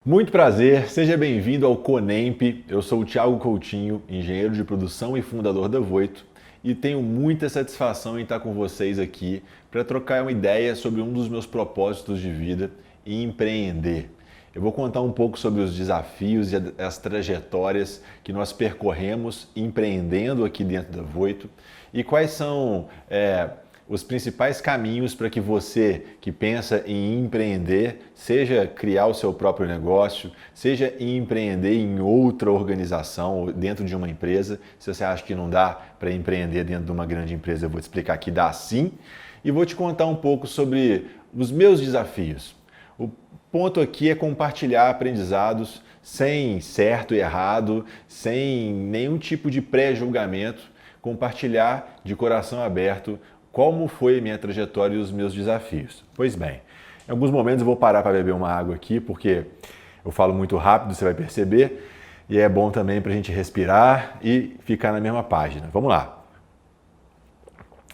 Muito prazer, seja bem-vindo ao Conemp. Eu sou o Thiago Coutinho, engenheiro de produção e fundador da Voito, e tenho muita satisfação em estar com vocês aqui para trocar uma ideia sobre um dos meus propósitos de vida e empreender. Eu vou contar um pouco sobre os desafios e as trajetórias que nós percorremos empreendendo aqui dentro da Voito e quais são os principais caminhos para que você que pensa em empreender, seja criar o seu próprio negócio, seja empreender em outra organização ou dentro de uma empresa. Se você acha que não dá para empreender dentro de uma grande empresa, eu vou te explicar que dá sim. E vou te contar um pouco sobre os meus desafios. O ponto aqui é compartilhar aprendizados sem certo e errado, sem nenhum tipo de pré-julgamento, compartilhar de coração aberto como foi a minha trajetória e os meus desafios. Pois bem, em alguns momentos eu vou parar para beber uma água aqui, porque eu falo muito rápido, você vai perceber, e é bom também para a gente respirar e ficar na mesma página. Vamos lá.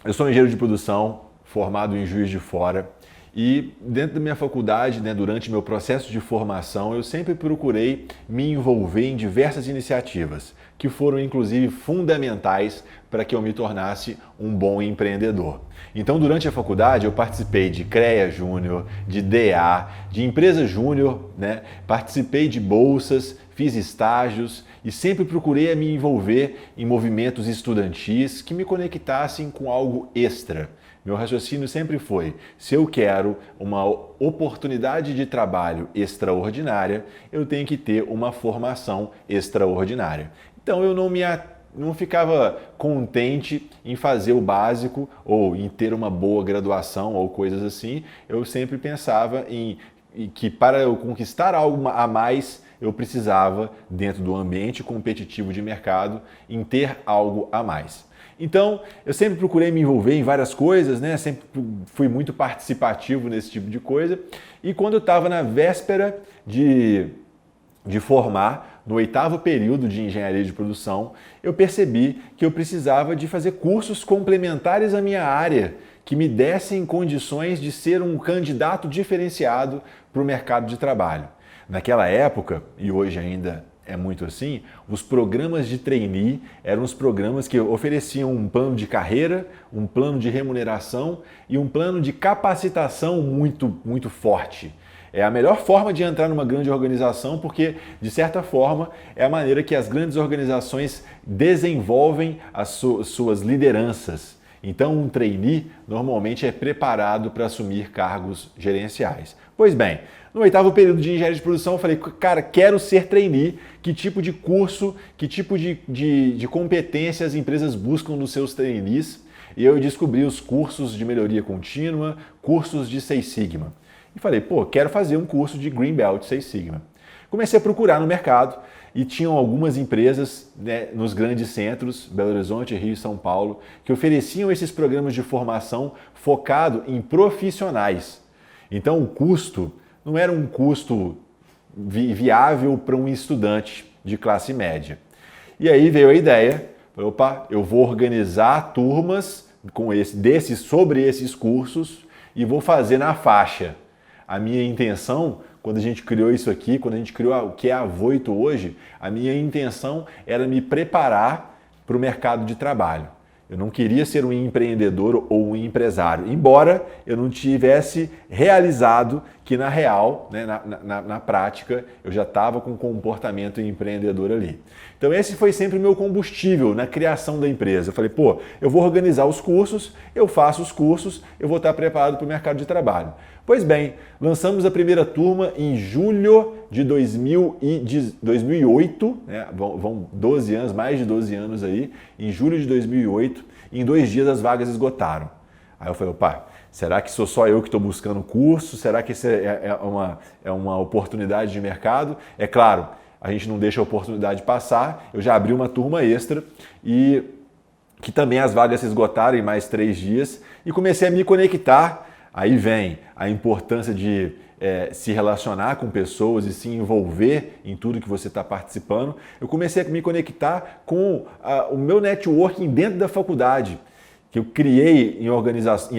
Eu sou engenheiro de produção, formado em Juiz de Fora, e dentro da minha faculdade, durante meu processo de formação, eu sempre procurei me envolver em diversas iniciativas, que foram inclusive fundamentais para que eu me tornasse um bom empreendedor. Então, durante a faculdade, eu participei de CREA Júnior, de DA, de Empresa Júnior, participei de bolsas, fiz estágios e sempre procurei me envolver em movimentos estudantis que me conectassem com algo extra. Meu raciocínio sempre foi, se eu quero uma oportunidade de trabalho extraordinária, eu tenho que ter uma formação extraordinária. Então eu não ficava contente em fazer o básico ou em ter uma boa graduação ou coisas assim. Eu sempre pensava em que para eu conquistar algo a mais, eu precisava, dentro do ambiente competitivo de mercado, em ter algo a mais. Então, eu sempre procurei me envolver em várias coisas, sempre fui muito participativo nesse tipo de coisa. E quando eu estava na véspera de formar, no 8º período de engenharia de produção, eu percebi que eu precisava de fazer cursos complementares à minha área, que me dessem condições de ser um candidato diferenciado para o mercado de trabalho. Naquela época, e hoje ainda é muito assim, os programas de trainee eram os programas que ofereciam um plano de carreira, um plano de remuneração e um plano de capacitação muito forte. É a melhor forma de entrar numa grande organização porque, de certa forma, é a maneira que as grandes organizações desenvolvem as suas lideranças. Então, um trainee normalmente é preparado para assumir cargos gerenciais. Pois bem, no 8º período de engenharia de produção, eu falei, cara, quero ser trainee. Que tipo de curso, que tipo de competência as empresas buscam nos seus trainees? E eu descobri os cursos de melhoria contínua, cursos de Six Sigma. E falei, quero fazer um curso de Green Belt Six Sigma. Comecei a procurar no mercado e tinham algumas empresas nos grandes centros, Belo Horizonte, Rio e São Paulo, que ofereciam esses programas de formação focado em profissionais. Então o custo não era um custo viável para um estudante de classe média. E aí veio a ideia, eu vou organizar turmas sobre esses cursos e vou fazer na faixa. A minha intenção, quando a gente criou isso aqui, quando a gente criou o que é a Voito hoje, a minha intenção era me preparar para o mercado de trabalho. Eu não queria ser um empreendedor ou um empresário, embora eu não tivesse realizado que na real, na prática, eu já estava com um comportamento empreendedor ali. Então esse foi sempre o meu combustível na criação da empresa. Eu falei, eu vou organizar os cursos, eu faço os cursos, eu vou estar preparado para o mercado de trabalho. Pois bem, lançamos a primeira turma em julho de 2008, vão 12 anos, mais de 12 anos aí, em julho de 2008, em 2 dias as vagas esgotaram. Aí eu falei, será que sou só eu que estou buscando curso? Será que isso é uma oportunidade de mercado? É claro, a gente não deixa a oportunidade passar, eu já abri uma turma extra e que também as vagas se esgotaram em mais 3 dias e comecei a me conectar. Aí vem a importância de se relacionar com pessoas e se envolver em tudo que você está participando. Eu comecei a me conectar com o meu networking dentro da faculdade, que eu criei em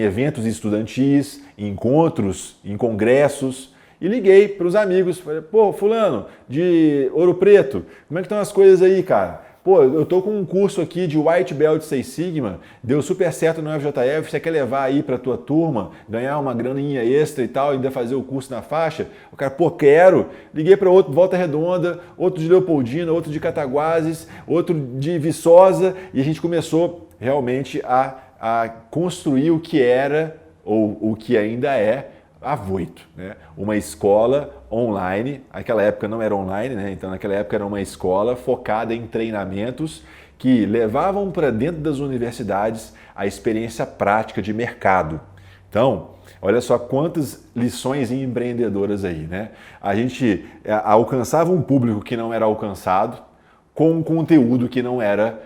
eventos estudantis, em encontros, em congressos. e liguei para os amigos. Falei, pô, fulano, de Ouro Preto, como é que estão as coisas aí, cara? Pô, eu tô com um curso aqui de White Belt 6 Sigma, deu super certo no FJF, você quer levar aí pra tua turma, ganhar uma graninha extra e tal, ainda fazer o curso na faixa? O cara, pô, quero. Liguei para outro de Volta Redonda, outro de Leopoldina, outro de Cataguases, outro de Viçosa, e a gente começou realmente a construir o que era, ou o que ainda é, a Voito, né? Uma escola online, naquela época não era online, né? Então naquela época era uma escola focada em treinamentos que levavam para dentro das universidades a experiência prática de mercado. Então, olha só quantas lições empreendedoras aí, né? A gente alcançava um público que não era alcançado com um conteúdo que não era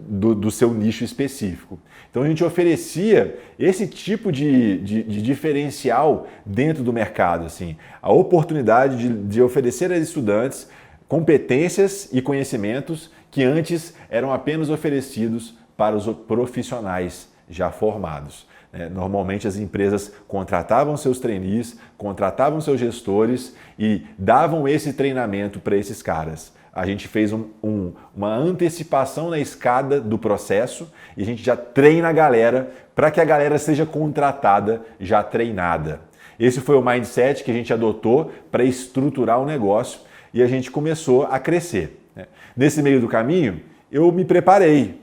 do seu nicho específico. Então a gente oferecia esse tipo de diferencial dentro do mercado, assim, a oportunidade de oferecer aos estudantes competências e conhecimentos que antes eram apenas oferecidos para os profissionais já formados. Normalmente as empresas contratavam seus trainees, contratavam seus gestores e davam esse treinamento para esses caras. A gente fez uma antecipação na escada do processo e a gente já treina a galera para que a galera seja contratada já treinada. Esse foi o mindset que a gente adotou para estruturar o negócio e a gente começou a crescer. Nesse meio do caminho, eu me preparei.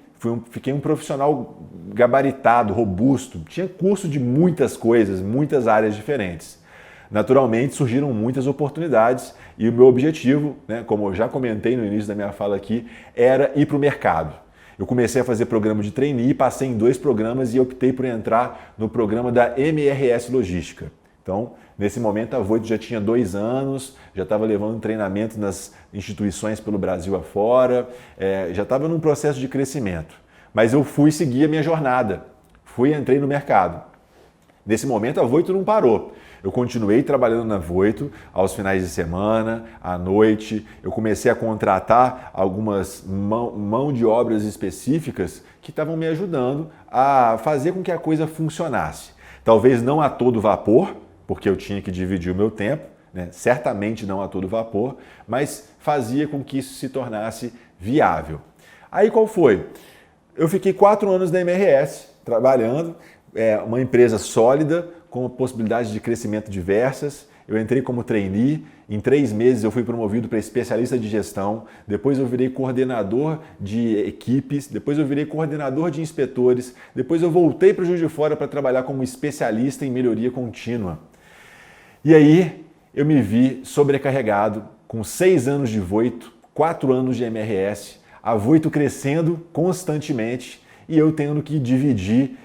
Fiquei um profissional gabaritado, robusto. Tinha curso de muitas coisas, muitas áreas diferentes. Naturalmente surgiram muitas oportunidades e o meu objetivo, né, como eu já comentei no início da minha fala aqui, era ir para o mercado. Eu comecei a fazer programa de trainee, passei em 2 programas e optei por entrar no programa da MRS Logística. Então, nesse momento, a Voito já tinha 2 anos, já estava levando treinamento nas instituições pelo Brasil afora, já estava num processo de crescimento. Mas eu fui seguir a minha jornada, entrei no mercado. Nesse momento, a Voito não parou. Eu continuei trabalhando na Voito aos finais de semana, à noite. Eu comecei a contratar algumas mão de obras específicas que estavam me ajudando a fazer com que a coisa funcionasse. Talvez não a todo vapor, porque eu tinha que dividir o meu tempo, né? Certamente não a todo vapor, mas fazia com que isso se tornasse viável. Aí qual foi? Eu fiquei 4 anos na MRS trabalhando, uma empresa sólida, com possibilidades de crescimento diversas. Eu entrei como trainee, em 3 meses eu fui promovido para especialista de gestão, depois eu virei coordenador de equipes, depois eu virei coordenador de inspetores, depois eu voltei para o Juiz de Fora para trabalhar como especialista em melhoria contínua. E aí eu me vi sobrecarregado, com 6 anos de Voito, 4 anos de MRS, a Voito crescendo constantemente e eu tendo que dividir,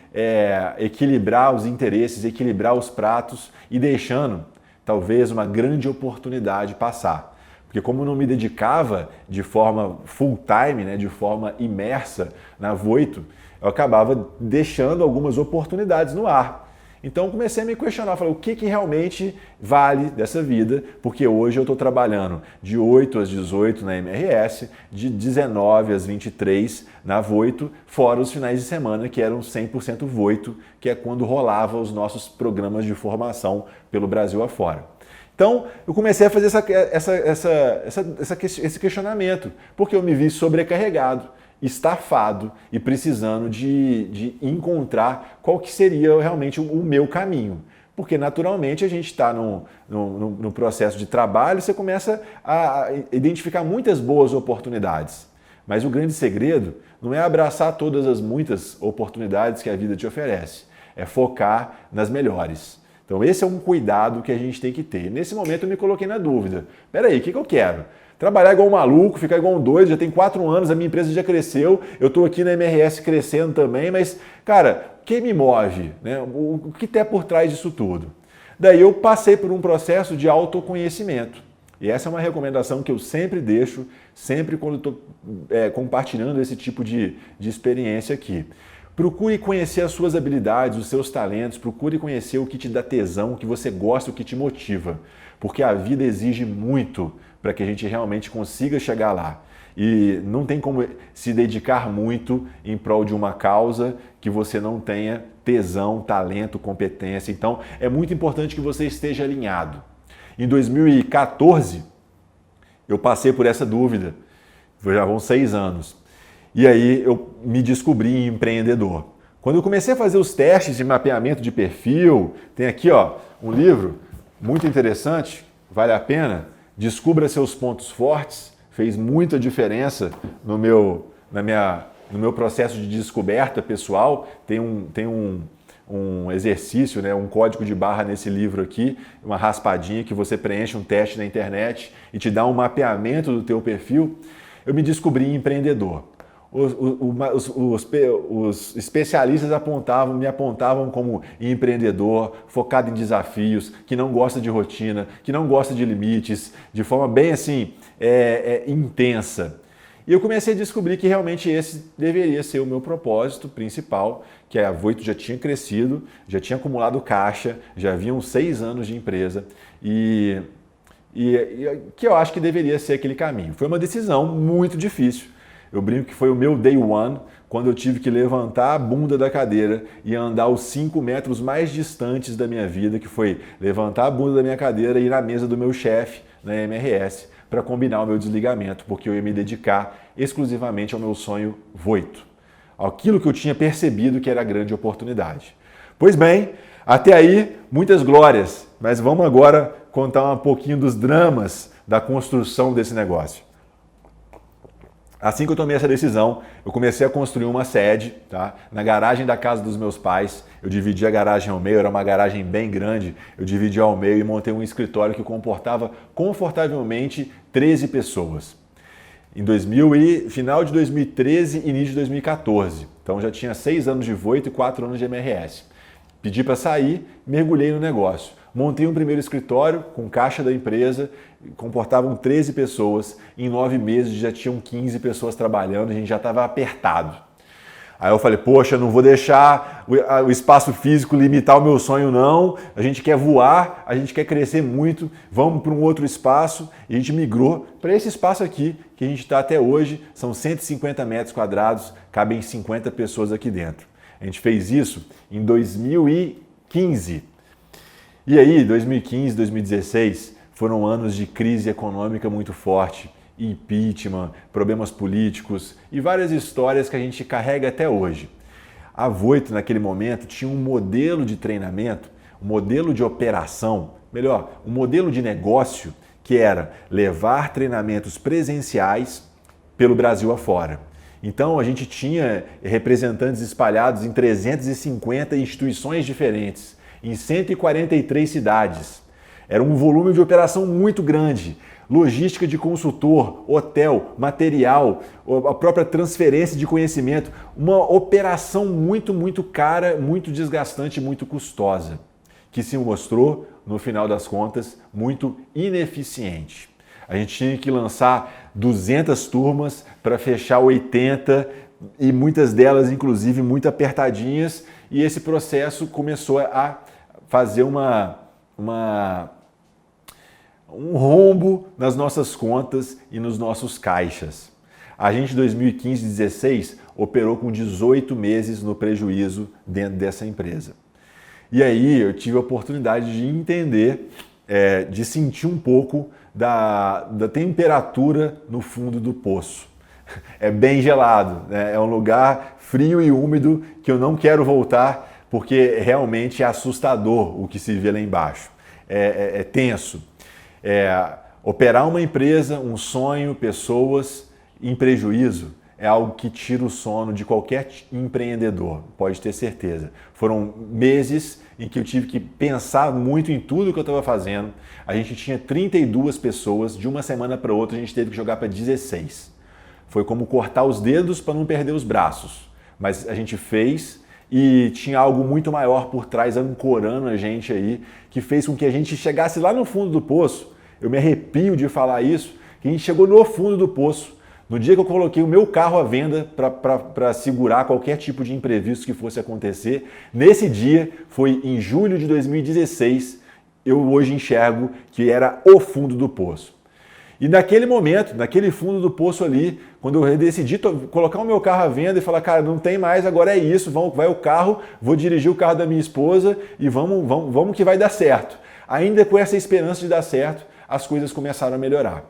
equilibrar os interesses, equilibrar os pratos e deixando talvez uma grande oportunidade passar. Porque como eu não me dedicava de forma full time, né, de forma imersa na Voito, eu acabava deixando algumas oportunidades no ar. Então comecei a me questionar, falei, o que realmente vale dessa vida? Porque hoje eu estou trabalhando de 8 às 18 na MRS, de 19 às 23 na Voito, fora os finais de semana que eram 100% Voito, que é quando rolava os nossos programas de formação pelo Brasil afora. Então eu comecei a fazer esse questionamento, porque eu me vi sobrecarregado, estafado e precisando de encontrar qual que seria realmente o meu caminho. Porque naturalmente a gente está no processo de trabalho, você começa a identificar muitas boas oportunidades. Mas o grande segredo não é abraçar todas as muitas oportunidades que a vida te oferece, é focar nas melhores. Então esse é um cuidado que a gente tem que ter. Nesse momento eu me coloquei na dúvida. Peraí, o que eu quero? Trabalhar igual um maluco, ficar igual um doido, já tem 4 anos, a minha empresa já cresceu, eu estou aqui na MRS crescendo também, mas, cara, o que me move? Né? O que tem por trás disso tudo? Daí eu passei por um processo de autoconhecimento. E essa é uma recomendação que eu sempre deixo, sempre quando estou compartilhando esse tipo de experiência aqui. Procure conhecer as suas habilidades, os seus talentos, procure conhecer o que te dá tesão, o que você gosta, o que te motiva. Porque a vida exige muito para que a gente realmente consiga chegar lá. E não tem como se dedicar muito em prol de uma causa que você não tenha tesão, talento, competência. Então, é muito importante que você esteja alinhado. Em 2014, eu passei por essa dúvida, já vão 6 anos. E aí eu me descobri empreendedor. Quando eu comecei a fazer os testes de mapeamento de perfil, tem aqui um livro muito interessante, vale a pena, Descubra Seus Pontos Fortes, fez muita diferença no meu processo de descoberta pessoal. Tem um exercício, né, um código de barra nesse livro aqui, uma raspadinha que você preenche um teste na internet e te dá um mapeamento do teu perfil. Eu me descobri empreendedor. Os especialistas me apontavam como empreendedor, focado em desafios, que não gosta de rotina, que não gosta de limites, de forma bem assim, intensa. E eu comecei a descobrir que realmente esse deveria ser o meu propósito principal, que a Voito já tinha crescido, já tinha acumulado caixa, já haviam 6 anos de empresa e que eu acho que deveria ser aquele caminho. Foi uma decisão muito difícil. Eu brinco que foi o meu day one, quando eu tive que levantar a bunda da cadeira e andar os 5 metros mais distantes da minha vida, que foi levantar a bunda da minha cadeira e ir na mesa do meu chefe, na MRS, para combinar o meu desligamento, porque eu ia me dedicar exclusivamente ao meu sonho Voito, aquilo que eu tinha percebido que era a grande oportunidade. Pois bem, até aí, muitas glórias, mas vamos agora contar um pouquinho dos dramas da construção desse negócio. Assim que eu tomei essa decisão, eu comecei a construir uma sede, tá? Na garagem da casa dos meus pais. Eu dividi a garagem ao meio, era uma garagem bem grande. Eu dividi ao meio e montei um escritório que comportava confortavelmente 13 pessoas. Final de 2013 e início de 2014. Então já tinha 6 anos de Voito e 4 anos de MRS. Pedi para sair, mergulhei no negócio. Montei um primeiro escritório com caixa da empresa, comportavam 13 pessoas. Em 9 meses já tinham 15 pessoas trabalhando, a gente já estava apertado. Aí eu falei, poxa, não vou deixar o espaço físico limitar o meu sonho não, a gente quer voar, a gente quer crescer muito, vamos para um outro espaço. E a gente migrou para esse espaço aqui, que a gente está até hoje, são 150 metros quadrados, cabem 50 pessoas aqui dentro. A gente fez isso em 2015. E aí, 2015, 2016 foram anos de crise econômica muito forte, impeachment, problemas políticos e várias histórias que a gente carrega até hoje. A Voito, naquele momento, tinha um modelo de treinamento, um modelo de operação, melhor, um modelo de negócio que era levar treinamentos presenciais pelo Brasil afora. Então, a gente tinha representantes espalhados em 350 instituições diferentes, em 143 cidades. Era um volume de operação muito grande. Logística de consultor, hotel, material, a própria transferência de conhecimento. Uma operação muito cara, muito desgastante, muito custosa, que se mostrou, no final das contas, muito ineficiente. A gente tinha que lançar 200 turmas para fechar 80 e muitas delas, inclusive, muito apertadinhas. E esse processo começou a fazer um rombo nas nossas contas e nos nossos caixas. A gente, em 2015 e 2016, operou com 18 meses no prejuízo dentro dessa empresa. E aí eu tive a oportunidade de entender, de sentir um pouco da temperatura no fundo do poço. É bem gelado, né? É um lugar frio e úmido que eu não quero voltar, porque realmente é assustador o que se vê lá embaixo. É tenso. Operar uma empresa, um sonho, pessoas em prejuízo é algo que tira o sono de qualquer empreendedor, pode ter certeza. Foram meses em que eu tive que pensar muito em tudo que eu estava fazendo. A gente tinha 32 pessoas, de uma semana para outra a gente teve que jogar para 16. Foi como cortar os dedos para não perder os braços. Mas a gente fez e tinha algo muito maior por trás ancorando a gente aí, que fez com que a gente chegasse lá no fundo do poço. Eu me arrepio de falar isso, que a gente chegou no fundo do poço. No dia que eu coloquei o meu carro à venda para segurar qualquer tipo de imprevisto que fosse acontecer, nesse dia, foi em julho de 2016, eu hoje enxergo que era o fundo do poço. E naquele momento, naquele fundo do poço ali, quando eu decidi colocar o meu carro à venda e falar, cara, não tem mais, agora é isso, vai o carro, vou dirigir o carro da minha esposa e vamos que vai dar certo. Ainda com essa esperança de dar certo, as coisas começaram a melhorar.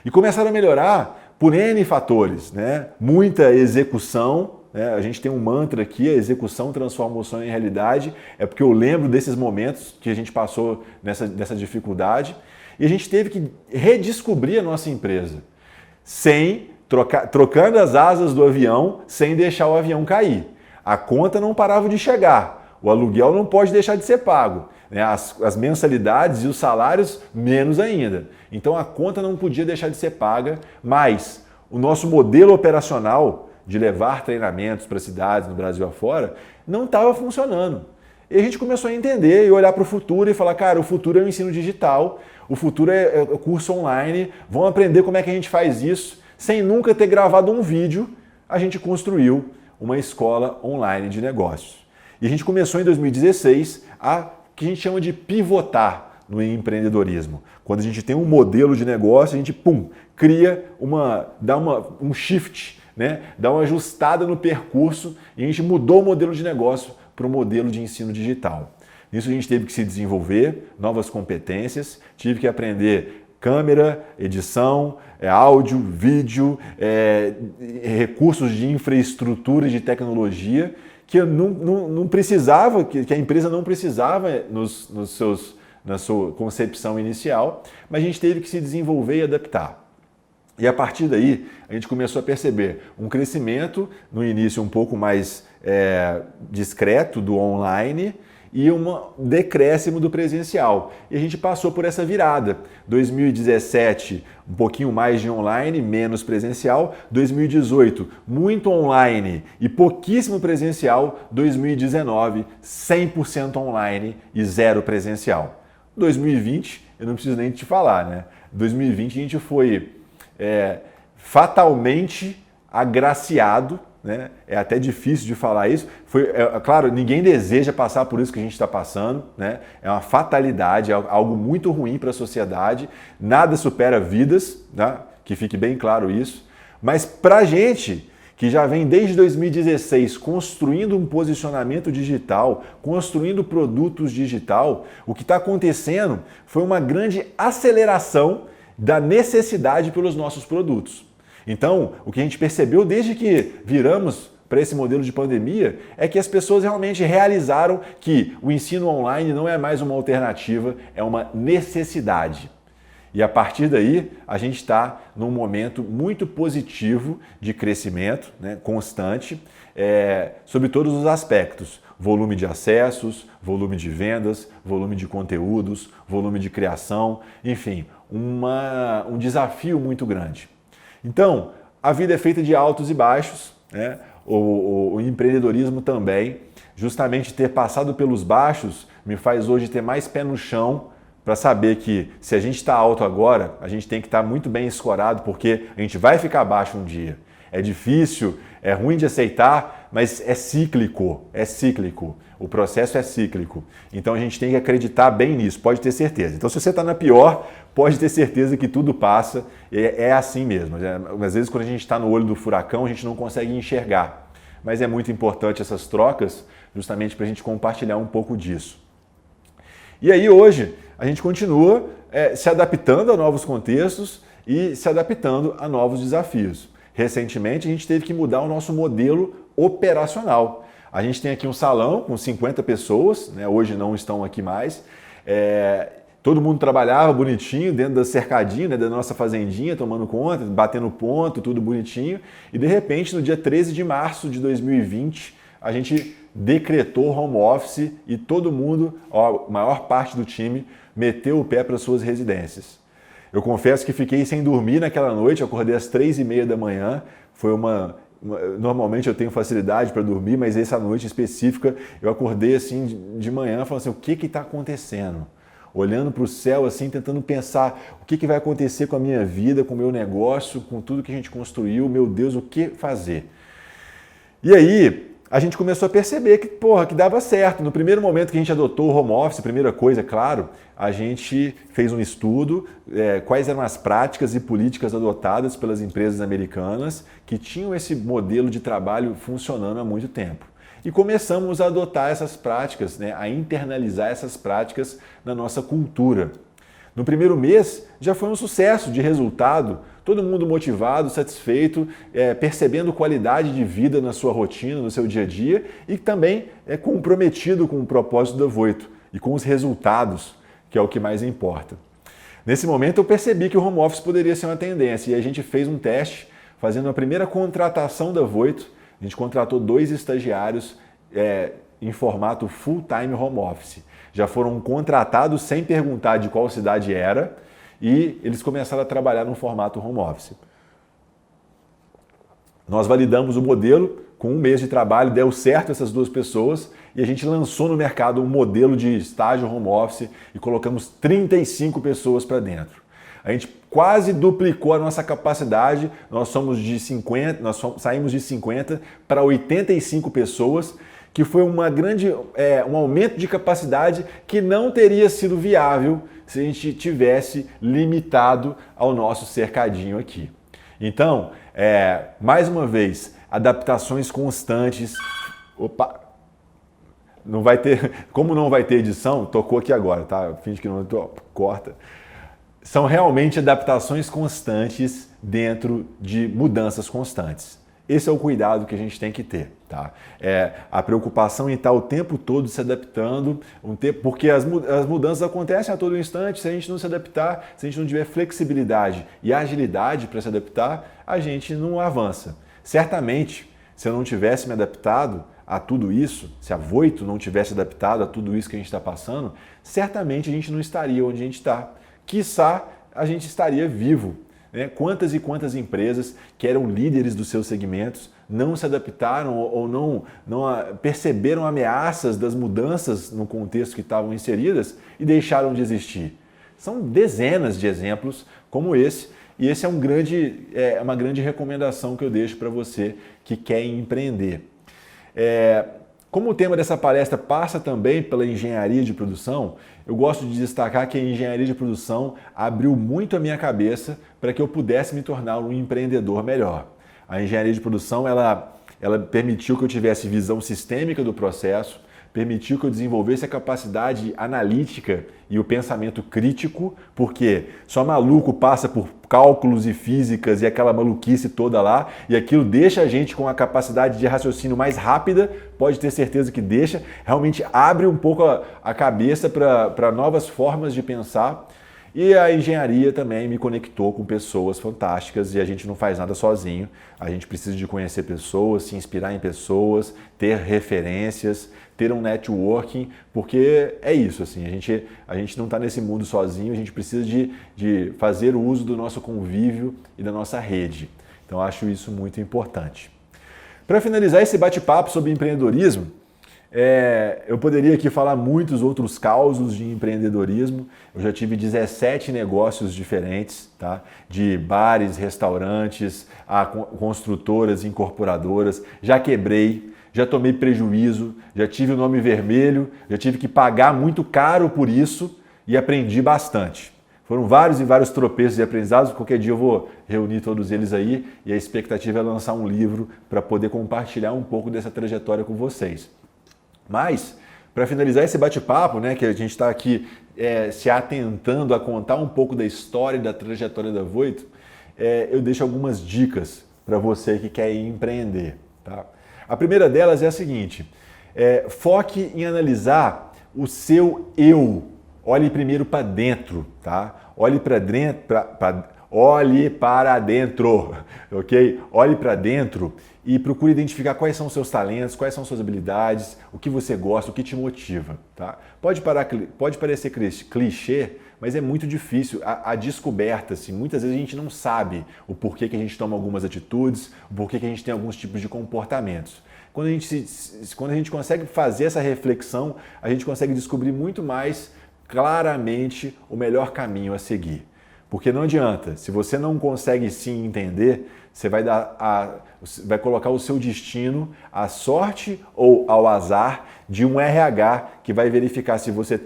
E começaram a melhorar por N fatores, né? Muita execução, né? A gente tem um mantra aqui, a execução transforma o sonho em realidade, é porque eu lembro desses momentos que a gente passou nessa dificuldade. E a gente teve que redescobrir a nossa empresa, trocando as asas do avião, sem deixar o avião cair. A conta não parava de chegar, o aluguel não pode deixar de ser pago, né? As mensalidades e os salários menos ainda. Então a conta não podia deixar de ser paga, mas o nosso modelo operacional de levar treinamentos para cidades no Brasil afora não estava funcionando. E a gente começou a entender e olhar para o futuro e falar, cara, o futuro é o ensino digital, o futuro é curso online, vamos aprender como é que a gente faz isso. Sem nunca ter gravado um vídeo, a gente construiu uma escola online de negócios. E a gente começou em 2016 a que a gente chama de pivotar no empreendedorismo. Quando a gente tem um modelo de negócio, a gente cria dá um shift, né? Dá uma ajustada no percurso e a gente mudou o modelo de negócio para o modelo de ensino digital. Nisso a gente teve que se desenvolver, novas competências, tive que aprender câmera, edição, áudio, vídeo, recursos de infraestrutura e de tecnologia que eu não precisava, que a empresa não precisava na sua concepção inicial, mas a gente teve que se desenvolver e adaptar. E a partir daí, a gente começou a perceber um crescimento, no início um pouco mais discreto do online e um decréscimo do presencial. E a gente passou por essa virada. 2017, um pouquinho mais de online, menos presencial. 2018, muito online e pouquíssimo presencial. 2019, 100% online e 0 presencial. 2020, eu não preciso nem te falar, né? 2020 a gente foi fatalmente agraciado, né? É até difícil de falar isso. Claro, ninguém deseja passar por isso que a gente está passando, né? É uma fatalidade, é algo muito ruim para a sociedade. Nada supera vidas, né? Que fique bem claro isso. Mas para a gente, que já vem desde 2016 construindo um posicionamento digital, construindo produtos digital, o que está acontecendo foi uma grande aceleração da necessidade pelos nossos produtos. Então, o que a gente percebeu desde que viramos para esse modelo de pandemia é que as pessoas realmente realizaram que o ensino online não é mais uma alternativa, é uma necessidade. E a partir daí, a gente está num momento muito positivo de crescimento, né, constante, sobre todos os aspectos. Volume de acessos, volume de vendas, volume de conteúdos, volume de criação, enfim, um desafio muito grande. Então, a vida é feita de altos e baixos, né? O empreendedorismo também. Justamente ter passado pelos baixos me faz hoje ter mais pé no chão para saber que se a gente está alto agora, a gente tem que estar muito bem escorado, porque a gente vai ficar baixo um dia. É difícil, é ruim de aceitar, mas é cíclico, O processo é cíclico. Então a gente tem que acreditar bem nisso, pode ter certeza. Então se você está na pior, pode ter certeza que tudo passa, é assim mesmo. Às vezes quando a gente está no olho do furacão, a gente não consegue enxergar. Mas é muito importante essas trocas, justamente para a gente compartilhar um pouco disso. E aí hoje a gente continua se adaptando a novos contextos e se adaptando a novos desafios. Recentemente a gente teve que mudar o nosso modelo operacional. A gente tem aqui um salão com 50 pessoas, né? Hoje não estão aqui mais. Todo mundo trabalhava bonitinho dentro da cercadinha, né, da nossa fazendinha, tomando conta, batendo ponto, tudo bonitinho. E de repente, no dia 13 de março de 2020, a gente decretou home office e todo mundo, a maior parte do time, meteu o pé para suas residências. Eu confesso que fiquei sem dormir naquela noite, acordei às 3h30 da manhã, normalmente eu tenho facilidade para dormir, mas essa noite específica eu acordei assim de manhã falando assim, o que está acontecendo? Olhando para o céu assim, tentando pensar o que vai acontecer com a minha vida, com o meu negócio, com tudo que a gente construiu, meu Deus, o que fazer? E aí a gente começou a perceber que, que dava certo. No primeiro momento que a gente adotou o home office, a primeira coisa, claro, a gente fez um estudo, quais eram as práticas e políticas adotadas pelas empresas americanas que tinham esse modelo de trabalho funcionando há muito tempo. E começamos a adotar essas práticas, a internalizar essas práticas na nossa cultura. No primeiro mês já foi um sucesso de resultado, todo mundo motivado, satisfeito, percebendo qualidade de vida na sua rotina, no seu dia a dia e também comprometido com o propósito da Voito e com os resultados, que é o que mais importa. Nesse momento eu percebi que o home office poderia ser uma tendência e a gente fez um teste fazendo a primeira contratação da Voito. A gente contratou 2 estagiários em formato full-time home office. Já foram contratados sem perguntar de qual cidade era e eles começaram a trabalhar no formato home office. Nós validamos o modelo, com 1 mês de trabalho, deu certo essas 2 pessoas e a gente lançou no mercado um modelo de estágio home office e colocamos 35 pessoas para dentro. A gente quase duplicou a nossa capacidade, nós saímos de 50 para 85 pessoas, que foi um aumento de capacidade que não teria sido viável se a gente tivesse limitado ao nosso cercadinho aqui. Então, mais uma vez, adaptações constantes. Opa! Como não vai ter edição, tocou aqui agora, tá? Finge que não corta. São realmente adaptações constantes dentro de mudanças constantes. Esse é o cuidado que a gente tem que ter, tá? A preocupação em estar o tempo todo se adaptando, porque as mudanças acontecem a todo instante. Se a gente não se adaptar, se a gente não tiver flexibilidade e agilidade para se adaptar, a gente não avança. Certamente, se eu não tivesse me adaptado a tudo isso, se a Voito não tivesse adaptado a tudo isso que a gente está passando, certamente a gente não estaria onde a gente está. Quiçá a gente estaria vivo. Quantas e quantas empresas que eram líderes dos seus segmentos não se adaptaram ou não perceberam ameaças das mudanças no contexto que estavam inseridas e deixaram de existir. São dezenas de exemplos como esse, e esse é uma grande recomendação que eu deixo para você que quer empreender. Como o tema dessa palestra passa também pela engenharia de produção, eu gosto de destacar que a engenharia de produção abriu muito a minha cabeça para que eu pudesse me tornar um empreendedor melhor. A engenharia de produção ela permitiu que eu tivesse visão sistêmica do processo, permitiu que eu desenvolvesse a capacidade analítica e o pensamento crítico, porque só maluco passa por cálculos e físicas e aquela maluquice toda lá, e aquilo deixa a gente com a capacidade de raciocínio mais rápida, pode ter certeza que deixa, realmente abre um pouco a cabeça para novas formas de pensar. E a engenharia também me conectou com pessoas fantásticas e a gente não faz nada sozinho. A gente precisa de conhecer pessoas, se inspirar em pessoas, ter referências, ter um networking, porque é isso, assim, a gente não está nesse mundo sozinho, a gente precisa de fazer o uso do nosso convívio e da nossa rede. Então, eu acho isso muito importante. Para finalizar esse bate-papo sobre empreendedorismo, eu poderia aqui falar muitos outros causos de empreendedorismo. Eu já tive 17 negócios diferentes, tá? De bares, restaurantes, a construtoras, incorporadoras. Já quebrei, já tomei prejuízo, já tive o nome vermelho, já tive que pagar muito caro por isso e aprendi bastante. Foram vários e vários tropeços e aprendizados. Qualquer dia eu vou reunir todos eles aí e a expectativa é lançar um livro para poder compartilhar um pouco dessa trajetória com vocês. Mas, para finalizar esse bate-papo, que a gente está aqui se atentando a contar um pouco da história e da trajetória da Voito, eu deixo algumas dicas para você que quer empreender. Tá? A primeira delas é a seguinte: foque em analisar o seu eu. Olhe primeiro para dentro, tá? Olhe para dentro, ok? Olhe para dentro e procure identificar quais são os seus talentos, quais são suas habilidades, o que você gosta, o que te motiva, tá? Pode parecer clichê, mas é muito difícil a descoberta, assim. Muitas vezes a gente não sabe o porquê que a gente toma algumas atitudes, o porquê que a gente tem alguns tipos de comportamentos. Quando a gente consegue fazer essa reflexão, a gente consegue descobrir muito mais claramente o melhor caminho a seguir. Porque não adianta, se você não consegue se entender, você vai colocar o seu destino à sorte ou ao azar de um RH que vai verificar se você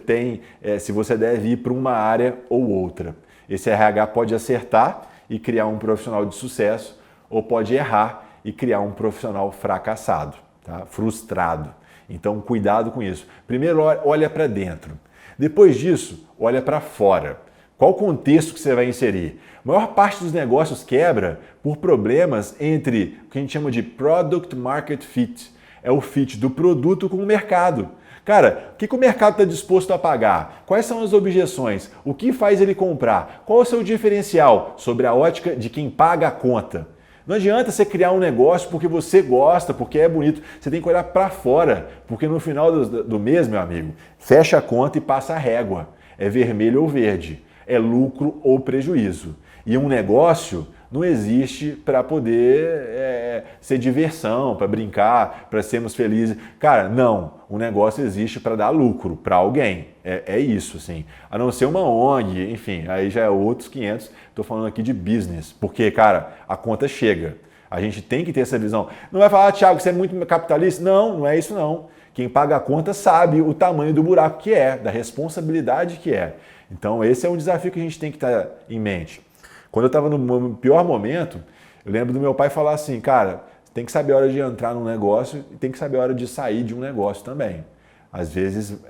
se você deve ir para uma área ou outra. Esse RH pode acertar e criar um profissional de sucesso, ou pode errar e criar um profissional fracassado, tá? Frustrado. Então, cuidado com isso. Primeiro, olha para dentro. Depois disso, olha para fora. Qual o contexto que você vai inserir? A maior parte dos negócios quebra por problemas entre o que a gente chama de Product Market Fit. É o fit do produto com o mercado. Cara, o que o mercado está disposto a pagar? Quais são as objeções? O que faz ele comprar? Qual é o seu diferencial sobre a ótica de quem paga a conta? Não adianta você criar um negócio porque você gosta, porque é bonito. Você tem que olhar para fora, porque no final do mês, meu amigo, fecha a conta e passa a régua. É vermelho ou verde, é lucro ou prejuízo. E um negócio não existe para poder ser diversão, para brincar, para sermos felizes. Cara, não. O negócio existe para dar lucro para alguém. É isso, assim. A não ser uma ONG, enfim, aí já é outros 500. Estou falando aqui de business. Porque, cara, a conta chega. A gente tem que ter essa visão. Não vai falar, Thiago, você é muito capitalista? Não, não é isso não. Quem paga a conta sabe o tamanho do buraco que é, da responsabilidade que é. Então, esse é um desafio que a gente tem que estar em mente. Quando eu estava no pior momento, eu lembro do meu pai falar assim, cara, tem que saber a hora de entrar num negócio e tem que saber a hora de sair de um negócio também. Às vezes,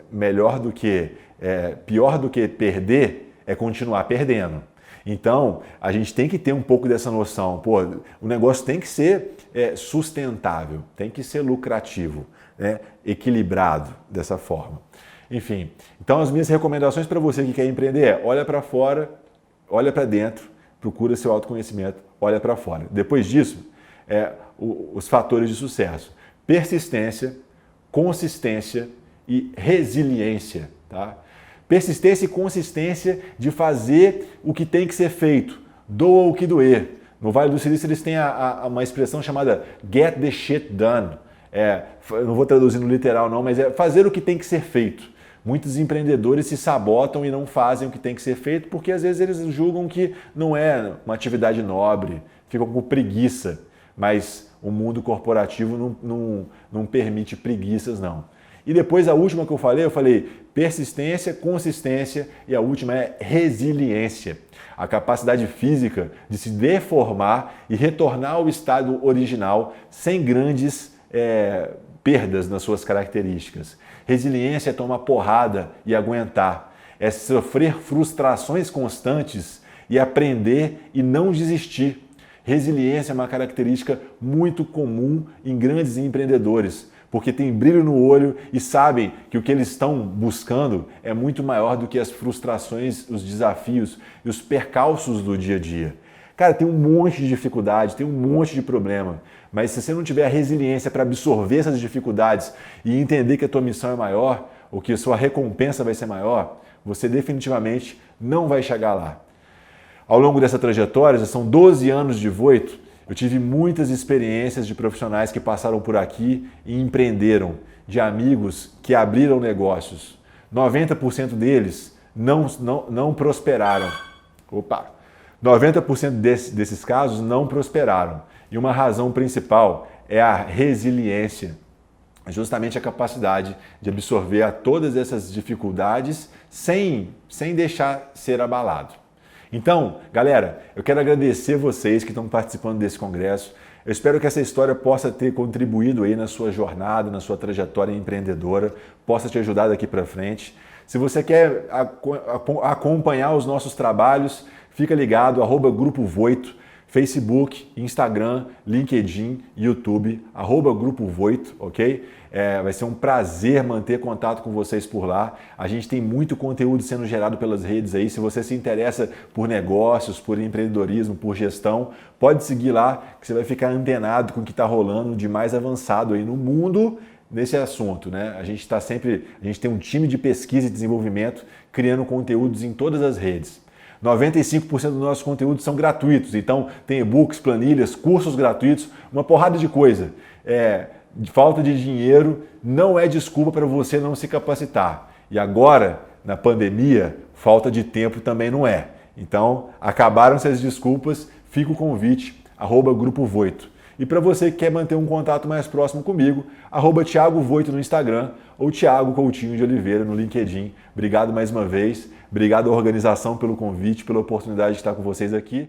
pior do que perder é continuar perdendo. Então, a gente tem que ter um pouco dessa noção. Pô, o negócio tem que ser sustentável, tem que ser lucrativo, né? Equilibrado dessa forma. Enfim, então as minhas recomendações para você que quer empreender é olha para fora, olha para dentro, procura seu autoconhecimento, olha para fora. Depois disso, os fatores de sucesso: persistência, consistência e resiliência. Tá? Persistência e consistência de fazer o que tem que ser feito, doa o que doer. No Vale do Silício eles têm uma expressão chamada get the shit done. Eu não vou traduzir no literal não, mas é fazer o que tem que ser feito. Muitos empreendedores se sabotam e não fazem o que tem que ser feito porque às vezes eles julgam que não é uma atividade nobre, ficam com preguiça, mas o mundo corporativo não permite preguiças não. E depois a última que eu falei persistência, consistência e a última é resiliência. A capacidade física de se deformar e retornar ao estado original sem grandes perdas nas suas características. Resiliência é tomar porrada e aguentar, é sofrer frustrações constantes e aprender e não desistir. Resiliência é uma característica muito comum em grandes empreendedores, porque tem brilho no olho e sabem que o que eles estão buscando é muito maior do que as frustrações, os desafios e os percalços do dia a dia. Cara, tem um monte de dificuldade, tem um monte de problema, mas se você não tiver a resiliência para absorver essas dificuldades e entender que a tua missão é maior, ou que a sua recompensa vai ser maior, você definitivamente não vai chegar lá. Ao longo dessa trajetória, já são 12 anos de Voito, eu tive muitas experiências de profissionais que passaram por aqui e empreenderam, de amigos que abriram negócios. 90% deles não prosperaram. 90% desses casos não prosperaram. E uma razão principal é a resiliência, justamente a capacidade de absorver a todas essas dificuldades sem deixar ser abalado. Então, galera, eu quero agradecer vocês que estão participando desse congresso. Eu espero que essa história possa ter contribuído aí na sua jornada, na sua trajetória empreendedora, possa te ajudar daqui para frente. Se você quer acompanhar os nossos trabalhos, fica ligado, @Grupo Voito, Facebook, Instagram, LinkedIn, YouTube, @Grupo Voito, ok? Vai ser um prazer manter contato com vocês por lá. A gente tem muito conteúdo sendo gerado pelas redes aí. Se você se interessa por negócios, por empreendedorismo, por gestão, pode seguir lá que você vai ficar antenado com o que está rolando de mais avançado aí no mundo nesse assunto, né? A gente tem um time de pesquisa e desenvolvimento criando conteúdos em todas as redes. 95% dos nossos conteúdos são gratuitos, então tem e-books, planilhas, cursos gratuitos, uma porrada de coisa. Falta de dinheiro não é desculpa para você não se capacitar. E agora, na pandemia, falta de tempo também não é. Então, acabaram-se as desculpas, fica o convite, @Grupo Voito. E para você que quer manter um contato mais próximo comigo, @Thiago Voito no Instagram ou Thiago Coutinho de Oliveira no LinkedIn. Obrigado mais uma vez, obrigado à organização pelo convite, pela oportunidade de estar com vocês aqui.